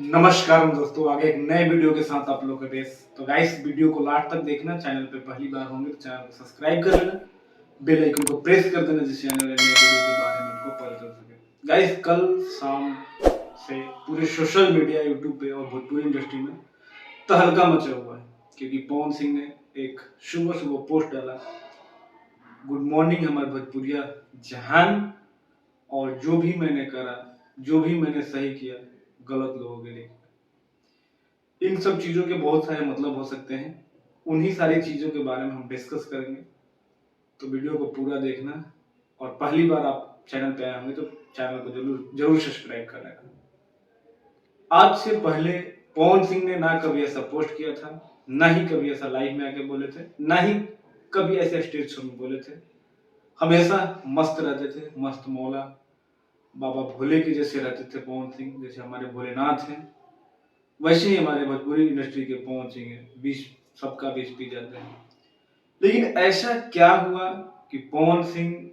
नमस्कार दोस्तों, आगे एक नए वीडियो के साथ आप लोग का पेश। तो गाइस, वीडियो को लास्ट तक देखना। चैनल पे पहली बार होंगे तो चैनल को सब्सक्राइब कर लेना, बेल आइकन को प्रेस कर देना जिससे आने वाले नए वीडियो के बारे में आपको पता चल सके। गाइस, कल शाम से पूरे सोशल मीडिया, यूट्यूब पे और भोजपुरी इंडस्ट्री में तहलका मचा हुआ है क्योंकि पवन सिंह ने एक सुबह सुबह पोस्ट डाला, गुड मॉर्निंग हमारे भोजपुरिया जहान, और जो भी मैंने करा, जो भी मैंने सही किया, गलत लोगों के लिए। इन सब चीजों के बहुत सारे मतलब हो सकते हैं, उन्हीं सारी चीजों के बारे में हम डिस्कस करेंगे। तो वीडियो को पूरा देखना, और पहली बार आप चैनल पे आए होंगे तो चैनल को जरूर जरूर सब्सक्राइब कर लेना। आज से पहले पवन सिंह ने ना कभी ऐसा पोस्ट किया था, ना ही कभी ऐसा लाइव में आके बोले थे, ना ही कभी ऐसे स्टेज शो में बोले थे। हमेशा मस्त रहते थे, मस्त मौला बाबा भोले के जैसे रहते थे पवन सिंह, जैसे हमारे भोलेनाथ हैं वैसे ही हमारे भोजपुरी इंडस्ट्री के पवन सिंह है, बीच सबका बीच पी जाते हैं। लेकिन ऐसा क्या हुआ कि पवन सिंह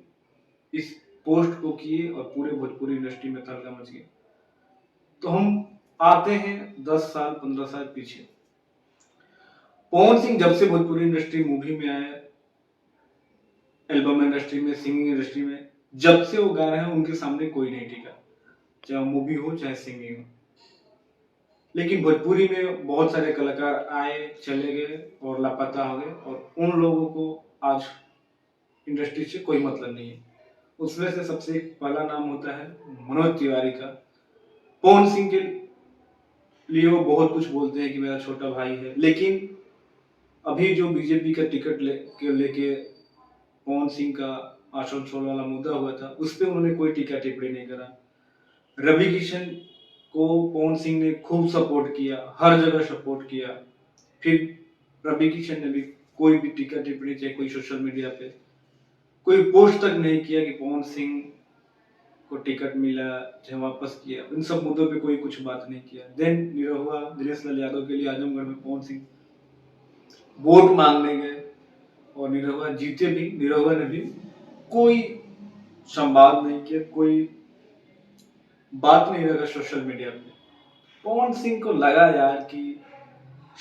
इस पोस्ट को किए और पूरे भोजपुरी इंडस्ट्री में तहलका मच गया। तो हम आते हैं 10 साल 15 साल पीछे। पवन सिंह जब से भोजपुरी इंडस्ट्री मूवी में आए, एल्बम इंडस्ट्री में, सिंगिंग इंडस्ट्री में जब से वो गा रहे हैं, उनके सामने कोई नहीं टिका, चाहे मूवी हो चाहे सिंगिंग हो। लेकिन भोजपुरी में बहुत सारे कलाकार आए, चले गए और लापता हो गए, और उन लोगों को आज इंडस्ट्री से कोई मतलब नहीं है। उसमें से सबसे पहला नाम होता है मनोज तिवारी का। पवन सिंह के लिए वो बहुत कुछ बोलते हैं कि मेरा छोटा भाई है, लेकिन अभी जो बीजेपी का टिकट लेके पवन सिंह का आश्रम छोड़ने वाला मुद्दा हुआ था, उस पर उन्होंने कोई टीका टिप्पणी नहीं करा। रवि किशन को पवन सिंह ने खूब सपोर्ट किया, हर जगह सपोर्ट किया। फिर रवि किशन ने भी कोई भी टीका टिप्पणी, चाहे कोई सोशल मीडिया पे कोई पोस्ट तक नहीं किया कि पवन सिंह को टिकट मिला, चाहे वापस किया। इन सब मुद्दों पे कोई कुछ बात नहीं किया। देन निरहुआ दिनेश लाल यादव के लिए आजमगढ़ में पवन सिंह वोट मांगने गए और निरहुआ जीते भी। निरहुआ ने भी कोई संवाद नहीं किया, कोई बात नहीं रखा सोशल मीडिया पे। पवन सिंह को लगा यार कि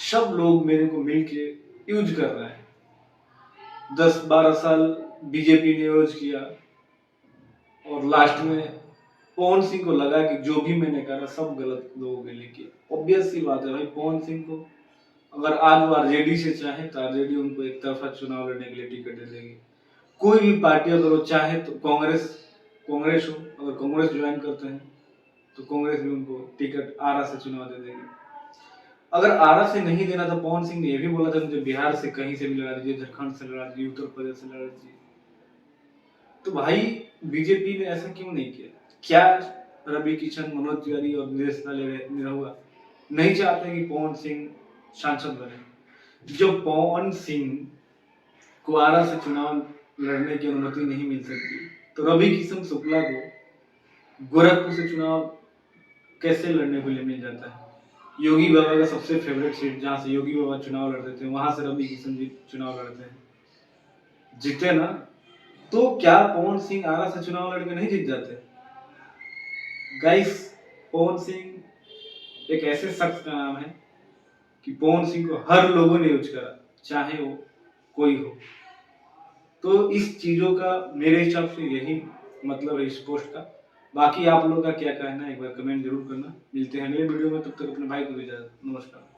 सब लोग मेरे को मिलके यूज कर रहे हैं। 10-12 साल बीजेपी ने यूज किया और लास्ट में पवन सिंह को लगा कि जो भी मैंने करा सब गलत लोगों के लिए किया। ऑब्वियस सी बात है भाई, पवन सिंह को अगर आज वो आरजेडी से चाहे तो आरजेडी उनको एक तरफा चुनाव लड़ने के लिए टिकट दे देगी। कोई भी पार्टी अगर वो चाहे तो कांग्रेस हो, अगर कांग्रेस ज्वाइन करते हैं तो कांग्रेस भी उनको टिकट आरा से चुनाव दे देगी। अगर आरा से नहीं देना था, पवन सिंह ने यह भी बोला था मुझे बिहार से कहीं से भी लड़ा दीजिए, झारखंड से लड़ा दीजिए, उत्तर प्रदेश से लड़ा दीजिए। तो भाई बीजेपी ने ऐसा क्यों नहीं किया? क्या रवि किशन, मनोज तिवारी और दिनेश लाल निरहुआ नहीं चाहते कि पवन सिंह सांसद बने? जब पवन सिंह को आरा से चुनाव लड़ने की अनुमति नहीं मिल सकती, तो रवि किशन शुक्ला को गोरखपुर से चुनाव कैसे लड़ने के लिए मिल जाता है? योगी बाबा का सबसे फेवरेट सीट, जहां से योगी बाबा चुनाव लड़ते थे, वहां से रवि किशन जी चुनाव लड़ते हैं, जीते ना। तो क्या पवन सिंह आरा से चुनाव लड़के नहीं जीत जाते? गाइस, पवन सिंह एक ऐसे शख्स का नाम है कि पवन सिंह को हर लोगों ने यूज करा, चाहे वो कोई हो। तो इस चीजों का मेरे हिसाब से यही मतलब है इस पोस्ट का। बाकी आप लोगों का क्या कहना है, एक बार कमेंट जरूर करना। मिलते हैं अगले वीडियो में, तब तक अपने भाई को भी इजाजत। नमस्कार।